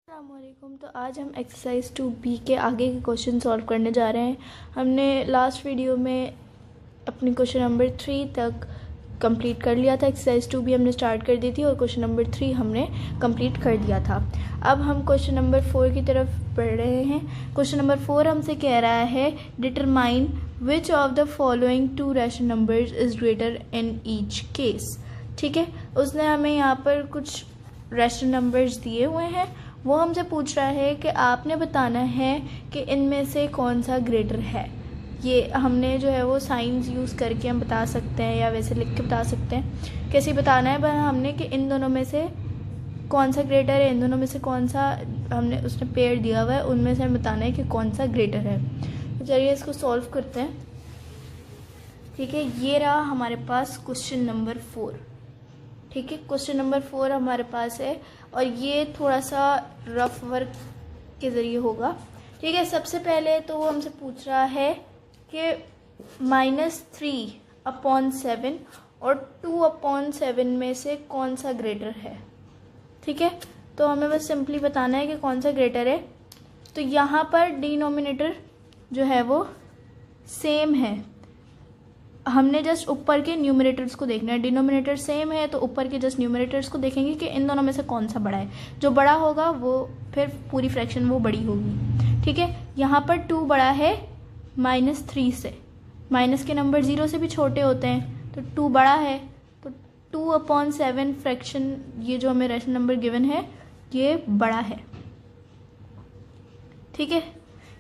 अस्सलामुअलैकुम। तो आज हम एक्सरसाइज 2B के आगे के क्वेश्चन सॉल्व करने जा रहे हैं। हमने लास्ट वीडियो में अपनी क्वेश्चन नंबर 3 तक कंप्लीट कर लिया था। एक्सरसाइज 2B हमने स्टार्ट कर दी थी और क्वेश्चन नंबर 3 हमने कंप्लीट कर दिया था। अब हम क्वेश्चन नंबर 4 की तरफ बढ़ रहे हैं। क्वेश्चन नंबर 4 हमसे कह रहा है determine which of the following to rational numbers is greater in each case. ठीक है, उसने हमें यहाँ पर कुछ रैशनल नंबर्स दिए हुए हैं। वो हमसे पूछ रहा है कि आपने बताना है कि इनमें से कौन सा ग्रेटर है। ये हमने जो है वो साइंस यूज़ करके हम बता सकते हैं या वैसे लिख के बता सकते हैं। कैसे बताना है हमने कि इन दोनों में से कौन सा ग्रेटर है, इन दोनों में से कौन सा हमने उसने पेयर दिया हुआ है उनमें से हमें बताना है कि कौन सा ग्रेटर है। तो चलिए इसको सॉल्व करते हैं। ठीक है, ये रहा हमारे पास क्वेश्चन नंबर 4। ठीक है, क्वेश्चन नंबर 4 हमारे पास है और ये थोड़ा सा रफ वर्क के ज़रिए होगा। ठीक है, सबसे पहले तो वो हमसे पूछ रहा है कि -3/7 और 2/7 में से कौन सा ग्रेटर है। ठीक है, तो हमें बस सिंपली बताना है कि कौन सा ग्रेटर है। तो यहाँ पर डिनोमिनेटर जो है वो सेम है, हमने जस्ट ऊपर के न्यूमरेटर्स को देखना है। डिनोमिनेटर सेम है तो ऊपर के जस्ट न्यूमरेटर्स को देखेंगे कि इन दोनों में से कौन सा बड़ा है। जो बड़ा होगा वो फिर पूरी फ्रैक्शन वो बड़ी होगी। ठीक है, यहाँ पर 2 बड़ा है -3 से। माइनस के नंबर 0 से भी छोटे होते हैं तो 2 बड़ा है, तो 2/7 फ्रैक्शन ये जो हमें रैशनल नंबर गिवन है ये बड़ा है। ठीक है,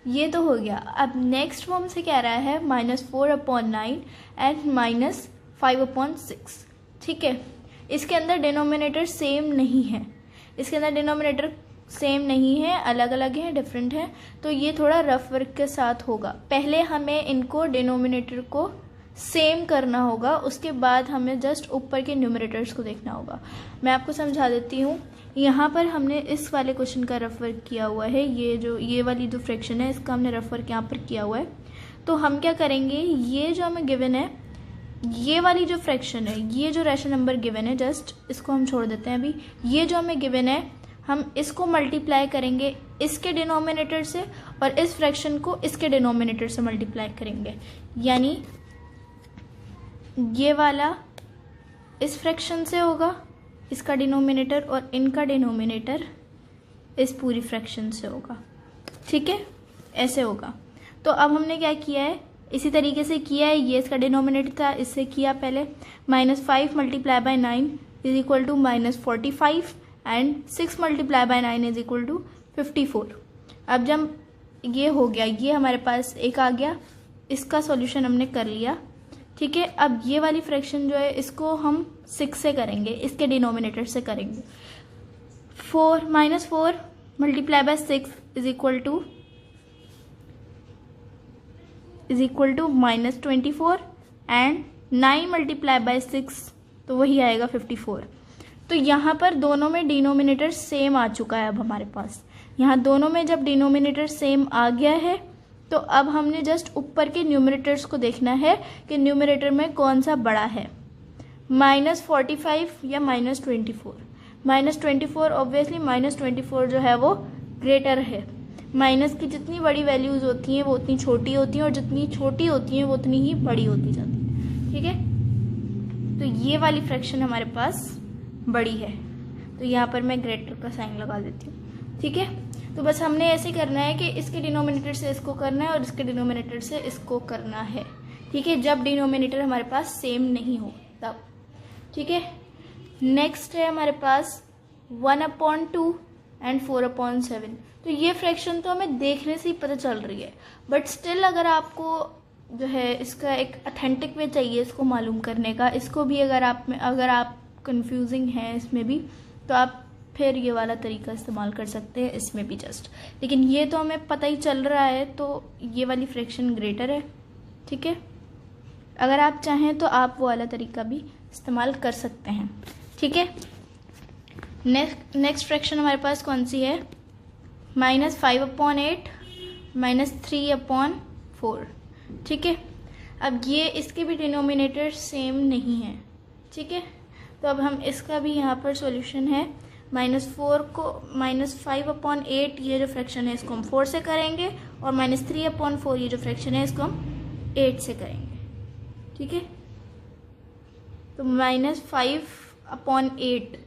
ये तो हो गया। अब नेक्स्ट वो हमसे कह रहा है -4/9 एंड -5/6। ठीक है, इसके अंदर डिनोमिनेटर सेम नहीं है, इसके अंदर डिनोमिनेटर सेम नहीं है, अलग अलग है, डिफरेंट है। तो ये थोड़ा रफ वर्क के साथ होगा। पहले हमें इनको डिनोमिनेटर को सेम करना होगा, उसके बाद हमें जस्ट ऊपर के न्यूमरेटर्स को देखना होगा। मैं आपको समझा देती हूँ। यहाँ पर हमने इस वाले क्वेश्चन का रफ वर्क किया हुआ है। ये वाली जो फ्रैक्शन है इसका हमने रफ वर्क यहाँ पर किया हुआ है। तो हम क्या करेंगे, ये जो हमें गिवन है, ये वाली जो फ्रैक्शन है, ये जो रैशनल नंबर गिवन है, जस्ट इसको हम छोड़ देते हैं अभी। ये जो हमें गिवन है हम इसको मल्टीप्लाई करेंगे इसके डिनोमिनेटर से और इस फ्रैक्शन को इसके डिनोमिनेटर से मल्टीप्लाई करेंगे। यानी ये वाला इस फ्रैक्शन से होगा, इसका डिनोमिनेटर, और इनका डिनोमिनेटर इस पूरी फ्रैक्शन से होगा। ठीक है, ऐसे होगा। तो अब हमने क्या किया है, इसी तरीके से किया है। ये इसका डिनोमिनेटर था, इससे किया पहले। -5 × 9 = -45 एंड 6 × 9 = 54। अब जब ये हो गया, ये हमारे पास एक आ गया, इसका सॉल्यूशन हमने कर लिया। ठीक है, अब ये वाली फ्रैक्शन जो है इसको हम 6 से करेंगे, इसके डिनोमिनेटर से करेंगे। -4 × 6 = -24 एंड 9 × 6 तो वही आएगा 54। तो यहाँ पर दोनों में डिनोमिनेटर सेम आ चुका है। अब हमारे पास यहाँ दोनों में जब डिनोमिनेटर सेम आ गया है तो अब हमने जस्ट ऊपर के न्यूमरेटर्स को देखना है कि न्यूमरेटर में कौन सा बड़ा है, -45 या -24। -24 ऑब्वियसली -24 जो है वो ग्रेटर है। माइनस की जितनी बड़ी वैल्यूज होती हैं वो उतनी छोटी होती हैं और जितनी छोटी होती हैं वो उतनी ही बड़ी होती जाती है। ठीक है, तो ये वाली फ्रैक्शन हमारे पास बड़ी है, तो यहाँ पर मैं ग्रेटर का साइन लगा देती हूँ। ठीक है, तो बस हमने ऐसे करना है कि इसके डिनोमिनेटर से इसको करना है और इसके डिनोमिनेटर से इसको करना है। ठीक है, जब डिनोमिनेटर हमारे पास सेम नहीं हो तब। ठीक है, नेक्स्ट है हमारे पास 1/2 एंड 4/7। तो ये फ्रैक्शन तो हमें देखने से ही पता चल रही है, बट स्टिल अगर आपको जो है इसका एक ऑथेंटिक वे चाहिए इसको मालूम करने का, इसको भी अगर आप कंफ्यूजिंग हैं इसमें भी, तो आप फिर ये वाला तरीका इस्तेमाल कर सकते हैं इसमें भी जस्ट। लेकिन ये तो हमें पता ही चल रहा है तो ये वाली फ्रैक्शन ग्रेटर है। ठीक है, अगर आप चाहें तो आप वो वाला तरीका भी इस्तेमाल कर सकते हैं। ठीक है, नेक्स्ट फ्रैक्शन हमारे पास कौन सी है, -5/8 -3/4। ठीक है, अब ये इसके भी डिनोमिनेटर सेम नहीं है। ठीक है, तो अब हम इसका भी यहाँ पर सॉल्यूशन है -4 को -5/8 ये जो फ्रैक्शन है इसको हम 4 से करेंगे, और -3/4 ये जो फ्रैक्शन है इसको हम 8 से करेंगे। ठीक है, तो -5/8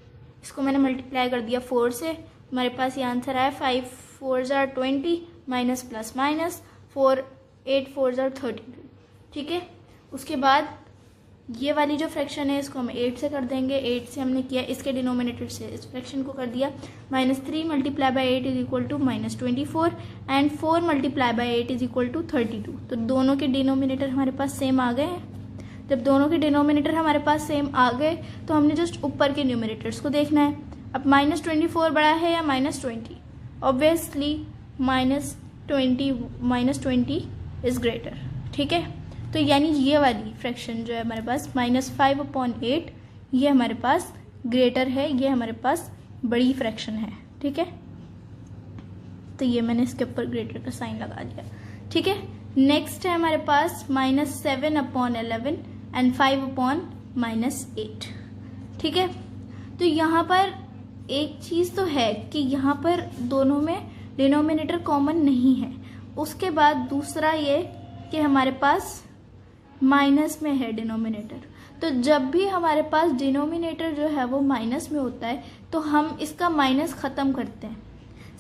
इसको मैंने मल्टीप्लाई कर दिया 4 से, हमारे पास ये आंसर आया 5 4 ज़ार 20 माइनस प्लस माइनस 4 8 4 ज़ार 32। ठीक है, उसके बाद ये वाली जो फ्रैक्शन है इसको हम 8 से कर देंगे। 8 से हमने किया, इसके डिनोमिनेटर से इस फ्रैक्शन को कर दिया। -3 multiply by 8 is equal to -24 and 4 multiply by 8 is equal to 32। तो दोनों के डिनोमिनेटर हमारे पास सेम आ गए हैं। जब दोनों के डिनोमिनेटर हमारे पास सेम आ गए तो हमने जस्ट ऊपर के न्यूमिनेटर्स को देखना है। अब -24 बड़ा है या -20? Obviously -20 is greater. ठीक है, तो यानी ये वाली फ्रैक्शन जो है हमारे पास -5/8 ये हमारे पास ग्रेटर है, ये हमारे पास बड़ी फ्रैक्शन है। ठीक है, तो ये मैंने इसके ऊपर ग्रेटर का साइन लगा दिया। ठीक है, नेक्स्ट है हमारे पास -7/11 एंड 5/-8। ठीक है, तो यहाँ पर एक चीज़ तो है कि यहाँ पर दोनों में डिनोमिनेटर कॉमन नहीं है। उसके बाद दूसरा ये कि हमारे पास माइनस में है डिनोमिनेटर। तो जब भी हमारे पास डिनोमिनेटर जो है वो माइनस में होता है तो हम इसका माइनस ख़त्म करते हैं।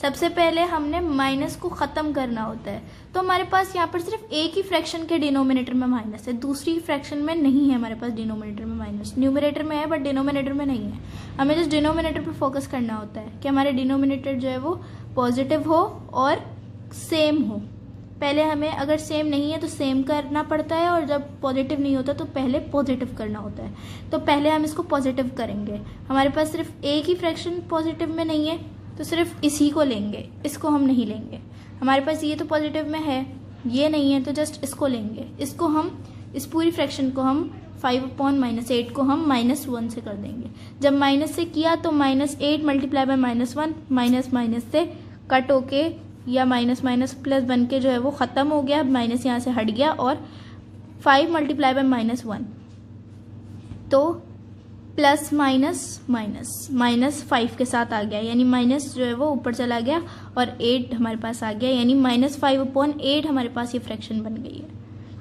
सबसे पहले हमने माइनस को ख़त्म करना होता है। तो हमारे पास यहाँ पर सिर्फ एक ही फ्रैक्शन के डिनोमिनेटर में माइनस है, दूसरी फ्रैक्शन में नहीं है हमारे पास डिनोमिनेटर में माइनस। न्यूमरेटर में है बट डिनोमिनेटर में नहीं है। हमें जस्ट डिनोमिनेटर पर फोकस करना होता है कि हमारे डिनोमिनेटर जो है वो पॉजिटिव हो और सेम हो। पहले हमें अगर सेम नहीं है तो सेम करना पड़ता है, और जब पॉजिटिव नहीं होता तो पहले पॉजिटिव करना होता है। तो पहले हम इसको पॉजिटिव करेंगे। हमारे पास सिर्फ एक ही फ्रैक्शन पॉजिटिव में नहीं है तो सिर्फ इसी को लेंगे, इसको हम नहीं लेंगे। हमारे पास ये तो पॉजिटिव में है, ये नहीं है तो जस्ट इसको लेंगे। इसको हम इस पूरी फ्रैक्शन को हम 5/-8 को हम -1 से कर देंगे। जब माइनस से किया तो -8 मल्टीप्लाई बाय -1 माइनस से कट होके या माइनस प्लस बन के जो है वो ख़त्म हो गया। माइनस यहाँ से हट गया और 5 मल्टीप्लाई बाय -1 तो प्लस -5 के साथ आ गया, यानी माइनस जो है वो ऊपर चला गया और 8 हमारे पास आ गया, यानी -5/8 हमारे पास ये फ्रैक्शन बन गई है।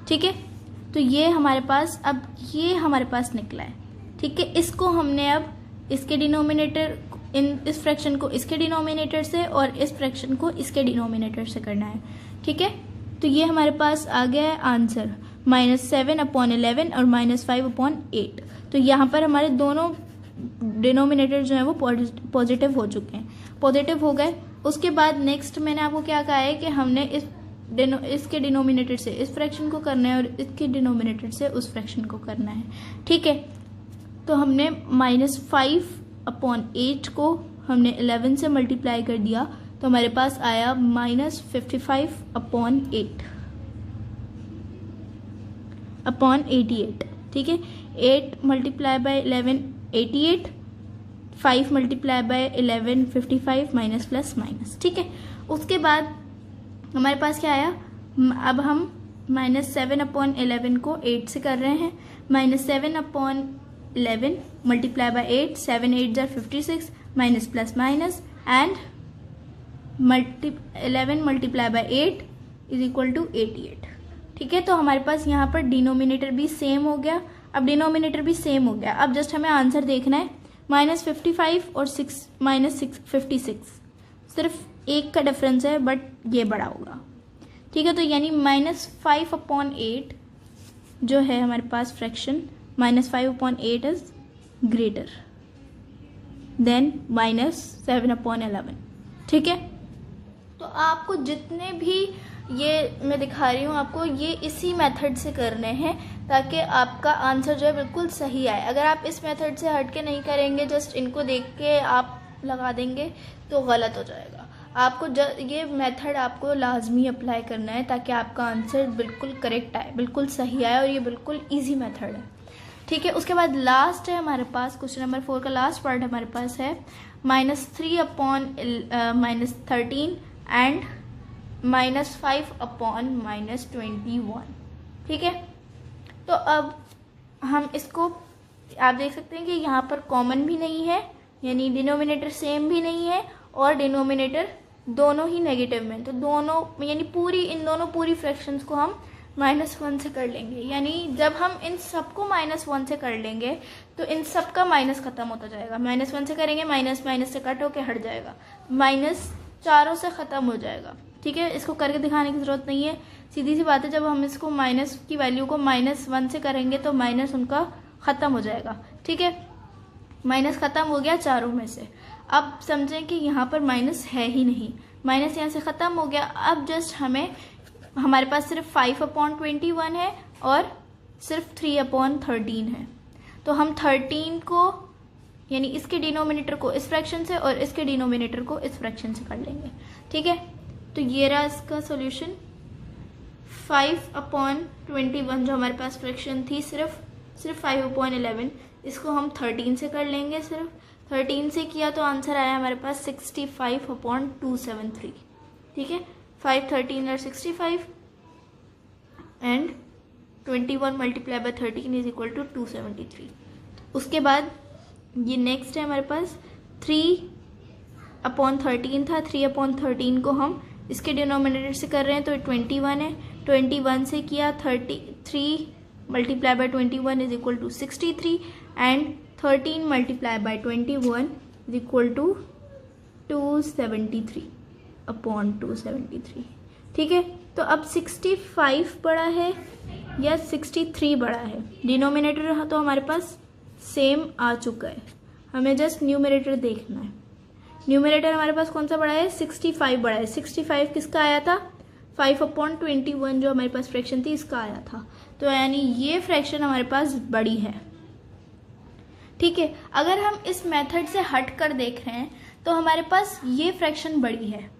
ठीक है, तो ये हमारे पास अब ये हमारे पास निकला है। ठीक है, इसको हमने अब इसके डिनोमिनेटर इस फ्रैक्शन को इसके डिनोमिनेटर से और इस फ्रैक्शन को इसके डिनोमिनेटर से करना है। ठीक है, तो ये हमारे पास आ गया है आंसर -7/11 और -5/8। तो यहाँ पर हमारे दोनों डिनोमिनेटर जो है वो पॉजिटिव हो चुके हैं, पॉजिटिव हो गए। उसके बाद नेक्स्ट मैंने आपको क्या कहा है कि हमने इसके डिनोमिनेटर से इस फ्रैक्शन को करना है और इसके डिनोमिनेटर से उस फ्रैक्शन को करना है। ठीक है, तो हमने -5/8 को हमने 11 से मल्टीप्लाई कर दिया तो हमारे पास आया -55/88। ठीक है, 8 multiply by 11 88, 5 multiply by 11 55 minus plus minus. ठीक है, उसके बाद हमारे पास क्या आया, अब हम -7/11 को 8 से कर रहे हैं। -7/11 मल्टीप्लाई बाय 8, 7 8 ज़ार 56 minus plus minus and 11 multiply by 8 is equal to 88। ठीक है, तो हमारे पास यहाँ पर डिनोमिनेटर भी सेम हो गया। अब डिनोमिनेटर भी सेम हो गया, अब जस्ट हमें आंसर देखना है। -55 और 56 सिर्फ एक का डिफरेंस है बट ये बड़ा होगा। ठीक है, तो यानी -5/8 जो है हमारे पास फ्रैक्शन -5/8 इज ग्रेटर देन -7/11। ठीक है, तो आपको जितने भी ये मैं दिखा रही हूँ आपको ये इसी मेथड से करने हैं ताकि आपका आंसर जो है बिल्कुल सही आए। अगर आप इस मेथड से हट के नहीं करेंगे, जस्ट इनको देख के आप लगा देंगे तो गलत हो जाएगा। आपको ये मेथड आपको लाजमी अप्लाई करना है ताकि आपका आंसर बिल्कुल करेक्ट आए, बिल्कुल सही आए, और ये बिल्कुल ईजी मेथड है। ठीक है, उसके बाद लास्ट है हमारे पास क्वेश्चन नंबर 4 का लास्ट पार्ट हमारे पास है -3/-13 एंड -5/-21। ठीक है, तो अब हम इसको आप देख सकते हैं कि यहाँ पर कॉमन भी नहीं है यानी डिनोमिनेटर सेम भी नहीं है और डिनोमिनेटर दोनों ही नेगेटिव में, तो दोनों यानी इन दोनों पूरी फ्रैक्शंस को हम -1 से कर लेंगे। यानी जब हम इन सबको -1 से कर लेंगे तो इन सब का माइनस खत्म होता जाएगा। -1 से करेंगे, माइनस माइनस से कट होके हट जाएगा, माइनस चारों से ख़त्म हो जाएगा। ठीक है, इसको करके दिखाने की ज़रूरत नहीं है, सीधी सी बात है। जब हम इसको माइनस की वैल्यू को -1 से करेंगे तो माइनस उनका ख़त्म हो जाएगा। ठीक है, माइनस ख़त्म हो गया चारों में से। अब समझें कि यहाँ पर माइनस है ही नहीं, माइनस यहाँ से ख़त्म हो गया। अब जस्ट हमारे पास सिर्फ 5/21 है और सिर्फ 3/13 है। तो हम 13 को यानी इसके डिनोमिनेटर को इस फ्रैक्शन से और इसके डिनोमिनेटर को इस फ्रैक्शन से कर लेंगे। ठीक है, तो ये रहा इसका सॉल्यूशन। 5/21 जो हमारे पास फ्रैक्शन थी सिर्फ 5/11, इसको हम 13 से कर लेंगे। सिर्फ 13 से किया तो आंसर आया हमारे पास 65/273। ठीक है, 5 13 are 65 and 21 multiply by 13 is equal to 273। उसके बाद ये नेक्स्ट है हमारे पास 3/13 था। 3/13 को हम इसके डिनोमिनेटर से कर रहे हैं तो 21 है। 21 से किया 3 multiply by 21 is equal to 63 and 13 multiply by 21 is equal to 273/273। ठीक है, तो अब 65 बड़ा है या 63 बड़ा है? डिनोमिनेटर तो हमारे पास सेम आ चुका है, हमें जस्ट न्यूमरेटर देखना है। न्यूमरेटर हमारे पास कौन सा बड़ा है? 65 बड़ा है। 65 किसका आया था? 5/21 जो हमारे पास फ्रैक्शन थी इसका आया था। तो यानी ये फ्रैक्शन हमारे पास बड़ी है। ठीक है, अगर हम इस मेथड से हट कर देख रहे हैं तो हमारे पास ये फ्रैक्शन बड़ी है।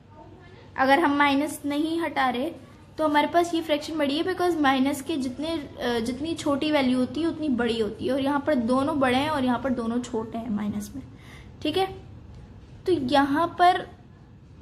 अगर हम माइनस नहीं हटा रहे तो हमारे पास ये फ्रैक्शन बड़ी है, बिकॉज माइनस के जितनी छोटी वैल्यू होती है उतनी बड़ी होती है, और यहाँ पर दोनों बड़े हैं और यहाँ पर दोनों छोटे हैं माइनस में। ठीक है, तो यहाँ पर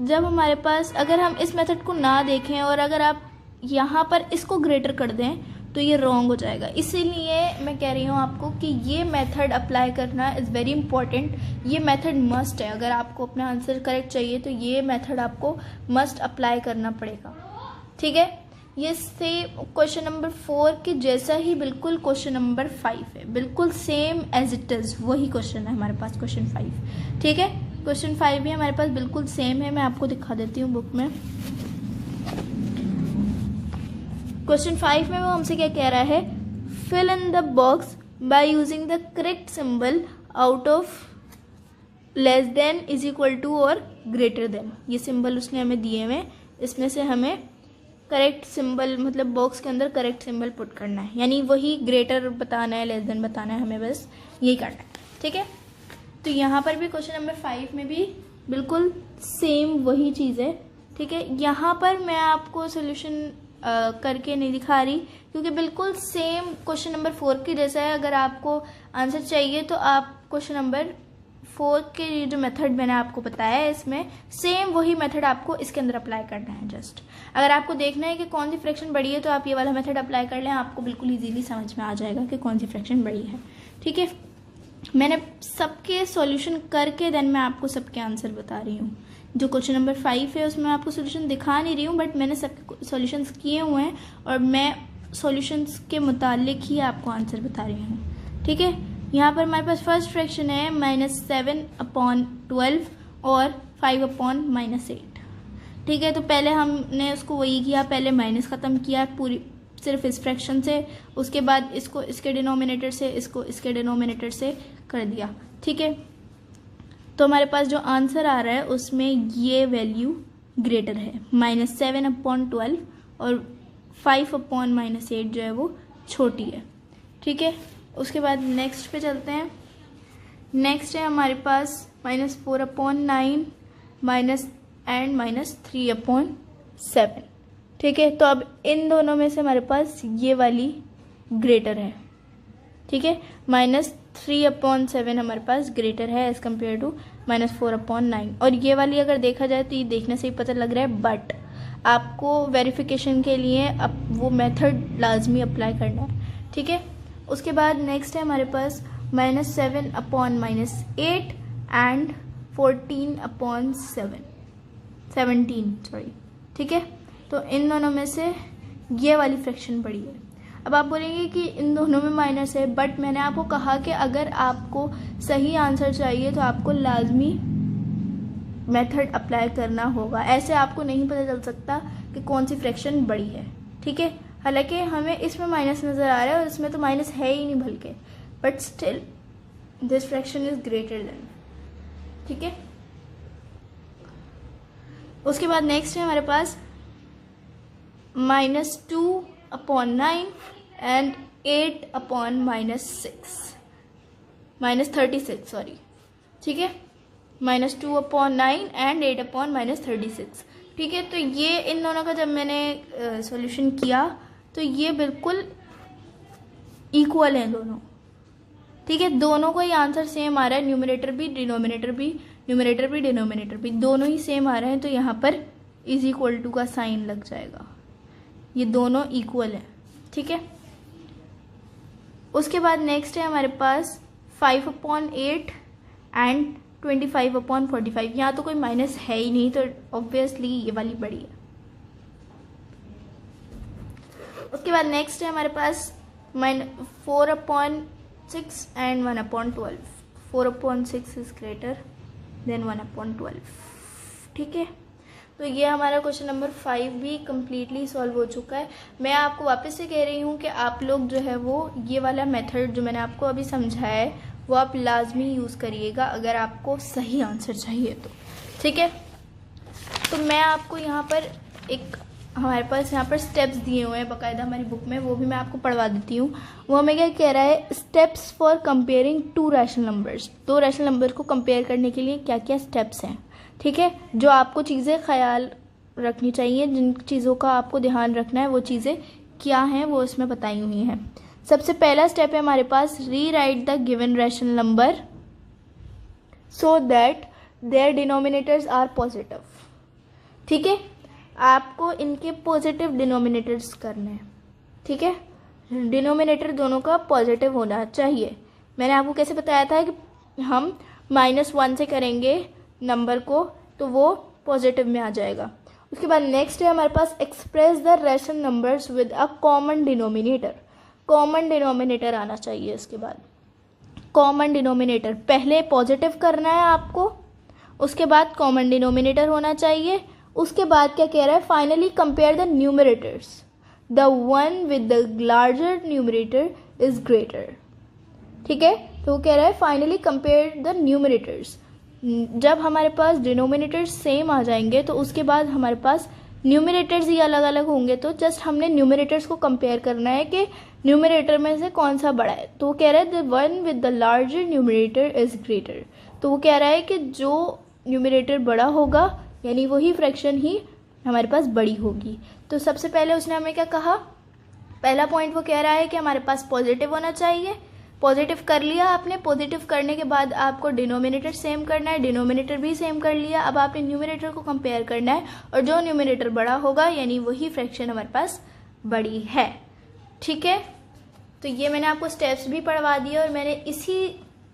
जब हमारे पास अगर हम इस मेथड को ना देखें और अगर आप यहाँ पर इसको ग्रेटर कर दें तो ये रॉन्ग हो जाएगा। इसीलिए मैं कह रही हूँ आपको कि ये मेथड अप्लाई करना इज़ वेरी इंपॉर्टेंट। ये मेथड मस्ट है, अगर आपको अपना आंसर करेक्ट चाहिए तो ये मेथड आपको मस्ट अप्लाई करना पड़ेगा। ठीक है, ये सेम क्वेश्चन नंबर 4 के जैसा ही बिल्कुल क्वेश्चन नंबर 5 है, बिल्कुल सेम एज इट इज़ वही क्वेश्चन है हमारे पास क्वेश्चन 5। ठीक है, क्वेश्चन 5 भी हमारे पास बिल्कुल सेम है, मैं आपको दिखा देती हूँ बुक में। क्वेश्चन 5 में वो हमसे क्या कह रहा है? Fill in the box by using the correct symbol out of less than is equal to और ग्रेटर देन। ये सिंबल उसने हमें दिए हुए, इसमें से हमें करेक्ट सिंबल मतलब बॉक्स के अंदर करेक्ट सिंबल पुट करना है, यानी वही ग्रेटर बताना है लेस देन बताना है, हमें बस यही करना है। ठीक है, तो यहाँ पर भी क्वेश्चन नंबर 5 में भी बिल्कुल सेम वही चीज़ है। ठीक है, यहाँ पर मैं आपको सोल्यूशन करके नहीं दिखा रही क्योंकि बिल्कुल सेम क्वेश्चन नंबर 4 के जैसा है। अगर आपको आंसर चाहिए तो आप क्वेश्चन नंबर 4 के ये जो मेथड मैंने आपको बताया है इसमें सेम वही मेथड आपको इसके अंदर अप्लाई करना है। जस्ट अगर आपको देखना है कि कौन सी फ्रैक्शन बड़ी है तो आप ये वाला मेथड अप्लाई कर लें, आपको बिल्कुल इजीली समझ में आ जाएगा कि कौन सी फ्रैक्शन बड़ी है। ठीक है, मैंने सबके सॉल्यूशन करके देन मैं आपको सबके आंसर बता रही हूँ। जो क्वेश्चन नंबर 5 है उसमें आपको सॉल्यूशन दिखा नहीं रही हूँ, बट मैंने सबके सॉल्यूशंस किए हुए हैं और मैं सॉल्यूशंस के मुतालिक ही आपको आंसर बता रही हूँ। ठीक है, यहाँ पर हमारे पास फर्स्ट फ्रैक्शन है -7/12 और 5/-8। ठीक है, तो पहले हमने उसको वही किया, पहले माइनस ख़त्म किया पूरी सिर्फ इस फ्रैक्शन से, उसके बाद इसको इसके डिनोमिनेटर से, इसको इसके डिनोमिनेटर से कर दिया। ठीक है, तो हमारे पास जो आंसर आ रहा है उसमें ये वैल्यू ग्रेटर है, -7/12 और 5/-8 जो है वो छोटी है। ठीक है, उसके बाद नेक्स्ट पे चलते हैं। नेक्स्ट है हमारे पास -4/9 -3/7। ठीक है, तो अब इन दोनों में से हमारे पास ये वाली ग्रेटर है। ठीक है, -3/7 हमारे पास ग्रेटर है एज कम्पेयर टू -4/9, और ये वाली अगर देखा जाए तो ये देखने से ही पता लग रहा है, बट आपको वेरिफिकेशन के लिए अब वो मेथड लाजमी अप्लाई करना है। ठीक है, उसके बाद नेक्स्ट है हमारे पास -7/-8 एंड 17 सॉरी, ठीक है। तो इन दोनों में से ये वाली फ्रैक्शन बड़ी है। अब आप बोलेंगे कि इन दोनों में माइनस है, बट मैंने आपको कहा कि अगर आपको सही आंसर चाहिए तो आपको लाजमी मेथड अप्लाई करना होगा। ऐसे आपको नहीं पता चल सकता कि कौन सी फ्रैक्शन बड़ी है, ठीक है। हालांकि हमें इसमें माइनस नज़र आ रहा है और इसमें तो माइनस है ही नहीं बल्कि, but still this fraction is greater than, ठीक है। उसके बाद नेक्स्ट है हमारे पास -2/9 एंड 8/-36 सॉरी, ठीक है। -2/9 एंड 8/-36, ठीक है। तो ये इन दोनों का जब मैंने सॉल्यूशन किया तो ये बिल्कुल इक्वल हैं दोनों, ठीक है। दोनों का ही आंसर सेम आ रहा है, न्यूमरेटर भी डिनोमिनेटर भी दोनों ही सेम आ रहे हैं। तो यहाँ पर इज इक्वल टू का साइन लग जाएगा, ये दोनों इक्वल हैं, ठीक है। उसके बाद नेक्स्ट है हमारे पास 5/8 एंड 25/45। यहाँ तो कोई माइनस है ही नहीं, तो ऑब्वियसली ये वाली बड़ी है। उसके बाद नेक्स्ट है हमारे पास 4/6 एंड 1/12। 4/6 इज ग्रेटर देन 1/12, ठीक है। तो ये हमारा क्वेश्चन नंबर 5 भी कम्प्लीटली सॉल्व हो चुका है। मैं आपको वापस से कह रही हूँ कि आप लोग जो है वो ये वाला मेथड जो मैंने आपको अभी समझाया है वो आप लाजमी यूज़ करिएगा अगर आपको सही आंसर चाहिए तो, ठीक है। तो मैं आपको यहाँ पर हमारे पास यहाँ पर स्टेप्स दिए हुए हैं बाकायदा हमारी बुक में, वो भी मैं आपको पढ़वा देती हूँ। वो हमें क्या कह रहा है, steps for comparing 2 rational numbers. 2 rational number को कंपेयर करने के लिए क्या क्या स्टेप्स हैं, ठीक है। जो आपको चीज़ें ख्याल रखनी चाहिए, जिन चीज़ों का आपको ध्यान रखना है, वो चीज़ें क्या हैं वो इसमें बताई हुई हैं। सबसे पहला स्टेप है हमारे पास, rewrite the given rational number so that their denominators are positive, ठीक है। आपको इनके पॉजिटिव डिनोमिनेटर्स करने हैं, ठीक है। डिनोमिनेटर दोनों का पॉजिटिव होना चाहिए। मैंने आपको कैसे बताया था कि हम -1 से करेंगे नंबर को तो वो पॉजिटिव में आ जाएगा। उसके बाद नेक्स्ट है हमारे पास, express the rational numbers with a common denominator. Common denominator आना चाहिए। इसके बाद कॉमन डिनोमिनेटर पहले पॉजिटिव करना है आपको, उसके बाद कॉमन डिनोमिनेटर होना चाहिए। उसके बाद क्या कह रहा है, finally compare the numerators, the one with the larger numerator is greater, ठीक है। तो वो कह रहा है फाइनली कंपेयर द न्यूमरेटर्स। जब हमारे पास डिनोमिनेटर्स सेम आ जाएंगे तो उसके बाद हमारे पास न्यूमरेटर्स ही अलग अलग होंगे, तो जस्ट हमने न्यूमरेटर्स को कंपेयर करना है कि न्यूमरेटर में से कौन सा बड़ा है। तो वो कह रहा है the one with the larger numerator is greater. तो वो कह रहा है कि जो न्यूमरेटर बड़ा होगा यानी वही फ्रैक्शन ही हमारे पास बड़ी होगी। तो सबसे पहले उसने हमें क्या कहा, पहला पॉइंट वो कह रहा है कि हमारे पास पॉजिटिव होना चाहिए। पॉजिटिव कर लिया आपने, पॉजिटिव करने के बाद आपको डिनोमिनेटर सेम करना है, डिनोमिनेटर भी सेम कर लिया। अब आपने न्यूमरेटर को कंपेयर करना है और जो न्यूमरेटर बड़ा होगा यानी वही फ्रैक्शन हमारे पास बड़ी है, ठीक है। तो ये मैंने आपको स्टेप्स भी पढ़वा दिए और मैंने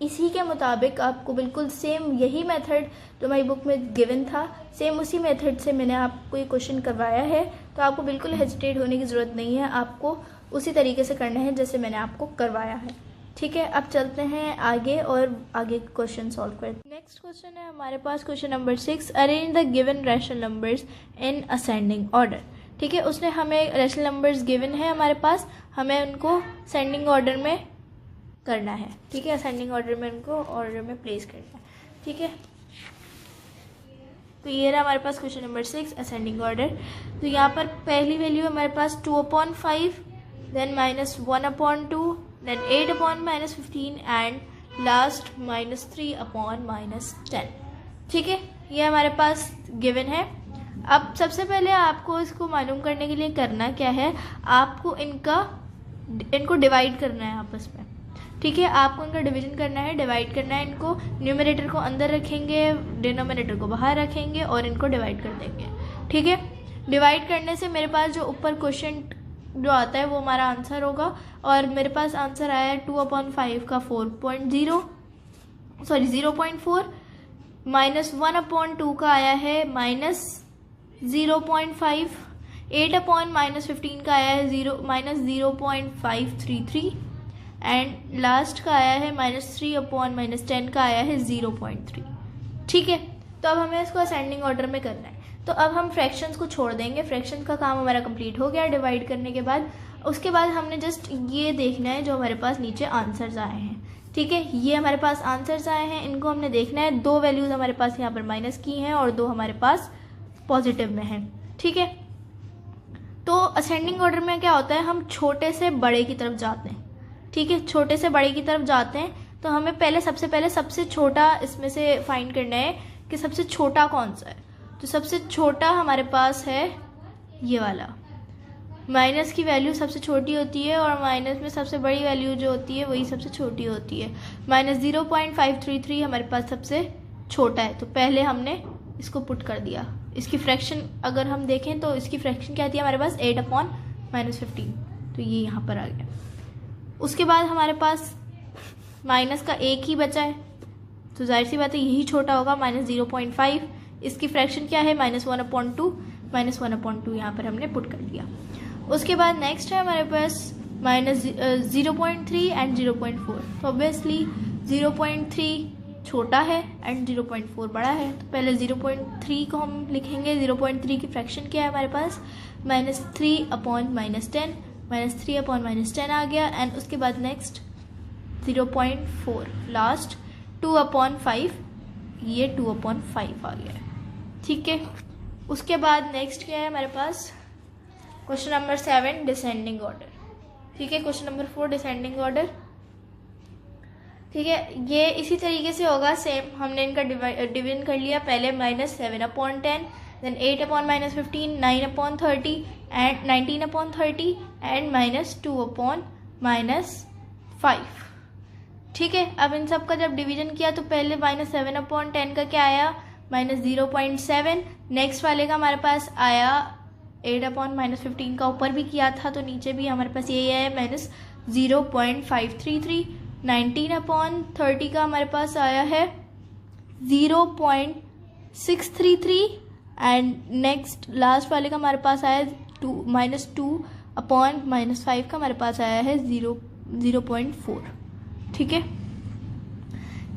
इसी के मुताबिक आपको बिल्कुल सेम यही मेथड जो हमारी बुक में गिवन था, सेम उसी मेथड से मैंने आपको ये क्वेश्चन करवाया है। तो आपको बिल्कुल हेजिटेट होने की ज़रूरत नहीं है, आपको उसी तरीके से करना है जैसे मैंने आपको करवाया है, ठीक है। अब चलते हैं आगे और आगे क्वेश्चन सॉल्व करते हैं। नेक्स्ट क्वेश्चन है हमारे पास question number 6, arrange the given rational numbers in ascending order, ठीक है। उसने हमें रैशनल नंबर्स गिवन है हमारे पास, हमें उनको सेंडिंग ऑर्डर में करना है, ठीक है। असेंडिंग ऑर्डर में उनको ऑर्डर में प्लेस करना है, ठीक है। तो ये रहा हमारे पास क्वेश्चन नंबर 6, असेंडिंग ऑर्डर। तो यहाँ पर पहली वैल्यू हमारे पास 2/5, देन -1/2, then 8/-15 and last -3/-10, ठीक है। ये हमारे पास गिवन है। अब सबसे पहले आपको इसको मालूम करने के लिए करना क्या है, आपको इनको डिवाइड करना है आपस में, ठीक है। आपको इनका डिवीजन करना है, डिवाइड करना है इनको। न्यूमरेटर को अंदर रखेंगे, डिनोमिनेटर को बाहर रखेंगे और इनको डिवाइड कर देंगे, ठीक है। डिवाइड करने से मेरे पास जो ऊपर क्वेश्चन जो आता है वो हमारा आंसर होगा और मेरे पास आंसर आया है 2/5 का 0.4, -1/2 का आया है -0.5, 8/-15 का आया है -0.533 एंड लास्ट का आया है -3/-10 का आया है 0.3। ठीक है, तो अब हमें इसको असेंडिंग ऑर्डर में करना है। तो अब हम फ्रैक्शंस को छोड़ देंगे, फ्रैक्शंस का काम हमारा कंप्लीट हो गया डिवाइड करने के बाद। उसके बाद हमने जस्ट ये देखना है जो हमारे पास नीचे आंसर्स आए हैं। ठीक है, ये हमारे पास आंसर्स आए हैं, इनको हमने देखना है। 2 वैल्यूज़ हमारे पास यहाँ पर माइनस की हैं और 2 हमारे पास पॉजिटिव में हैं। ठीक है, तो असेंडिंग ऑर्डर में क्या होता है, हम छोटे से बड़े की तरफ जाते हैं। ठीक है, छोटे से बड़े की तरफ जाते हैं तो हमें सबसे पहले सबसे छोटा इसमें से फाइंड करना है कि सबसे छोटा कौन सा है। तो सबसे छोटा हमारे पास है ये वाला। माइनस की वैल्यू सबसे छोटी होती है और माइनस में सबसे बड़ी वैल्यू जो होती है वही सबसे छोटी होती है। -0.533 हमारे पास सबसे छोटा है, तो पहले हमने इसको पुट कर दिया। इसकी फ्रैक्शन अगर हम देखें तो इसकी फ्रैक्शन क्या आती है हमारे पास 8/-15, तो ये यहाँ पर आ गया। उसके बाद हमारे पास माइनस का एक ही बचा है, तो जाहिर सी बात है यही छोटा होगा, -0.5। इसकी फ्रैक्शन क्या है -1/2, -1/2 यहाँ पर हमने पुट कर दिया। उसके बाद नेक्स्ट है हमारे पास -0.3 एंड 0.4। तो ऑब्वियसली 0.3 छोटा है एंड 0.4 बड़ा है, तो पहले 0.3 को हम लिखेंगे। 0.3 की फ्रैक्शन क्या है हमारे पास -3/-10, -3/-10 आ गया। एंड उसके बाद नेक्स्ट 0.4 लास्ट 2/5, ये 2/5 आ गया। ठीक है, उसके बाद नेक्स्ट क्या है हमारे पास क्वेश्चन नंबर 7 डिसेंडिंग ऑर्डर। ठीक है, क्वेश्चन नंबर 4 डिसेंडिंग ऑर्डर। ठीक है, ये इसी तरीके से होगा सेम। हमने इनका डिवीजन कर लिया, पहले -7/10, देन 8/-15, 9/30 एंड 19/30 एंड -2/-5। ठीक है, अब इन सब का जब डिवीजन किया तो पहले -7/10 का क्या आया -0.7, नेक्स्ट वाले का हमारे पास आया 8/-15 का ऊपर भी किया था तो नीचे भी हमारे पास यही है -0.533। 19/30 का हमारे पास आया है 0.633 एंड नेक्स्ट लास्ट वाले का हमारे पास आया -2/-5 का हमारे पास आया है 0.4। ठीक है,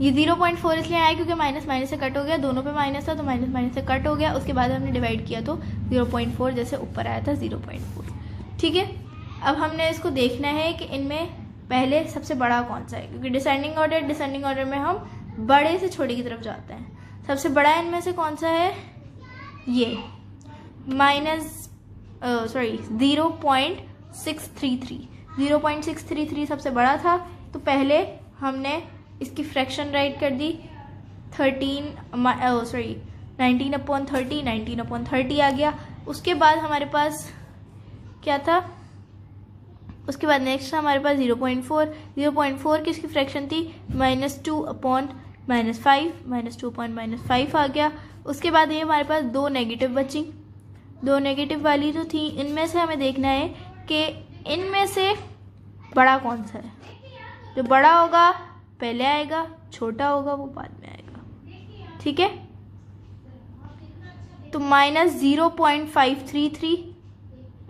ये 0.4 इसलिए आया क्योंकि माइनस माइनस से कट हो गया, दोनों पे माइनस था तो माइनस माइनस से कट हो गया। उसके बाद हमने डिवाइड किया तो 0.4 जैसे ऊपर आया था 0.4। ठीक है, अब हमने इसको देखना है कि इनमें पहले सबसे बड़ा कौन सा है, क्योंकि डिसेंडिंग ऑर्डर में हम बड़े से छोटे की तरफ जाते हैं। सबसे बड़ा इनमें से कौन सा है, ये 0.633 सबसे बड़ा था। तो पहले हमने इसकी फ्रैक्शन राइट कर दी 19/30 आ गया। उसके बाद हमारे पास क्या था, उसके बाद नेक्स्ट हमारे पास 0.4 की इसकी फ्रैक्शन थी -2/-5 आ गया। उसके बाद ये हमारे पास 2 नेगेटिव बची, 2 नेगेटिव वाली जो थी इनमें से हमें देखना है कि इनमें से बड़ा कौन सा है। जो बड़ा होगा पहले आएगा, छोटा होगा वो बाद में आएगा। ठीक है, तो -0.533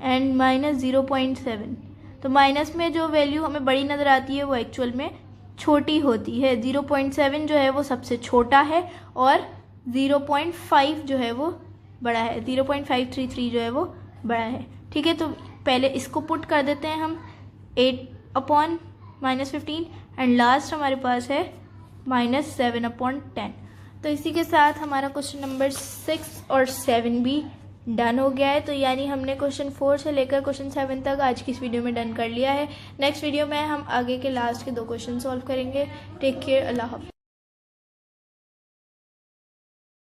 एंड -0.7। तो माइनस में जो वैल्यू हमें बड़ी नज़र आती है वो एक्चुअल में छोटी होती है। 0.7 जो है वो सबसे छोटा है और 0.5 जो है वो बड़ा है, 0.533 जो है वो बड़ा है। ठीक है, तो पहले इसको पुट कर देते हैं हम 8/-15 एंड लास्ट हमारे पास है -7/10। तो इसी के साथ हमारा क्वेश्चन नंबर 6 और 7 भी डन हो गया है। तो यानी हमने क्वेश्चन 4 से लेकर क्वेश्चन 7 तक आज की इस वीडियो में डन कर लिया है। नेक्स्ट वीडियो में हम आगे के लास्ट के 2 क्वेश्चन सॉल्व करेंगे। टेक केयर, अल्लाह हाफ़िज़।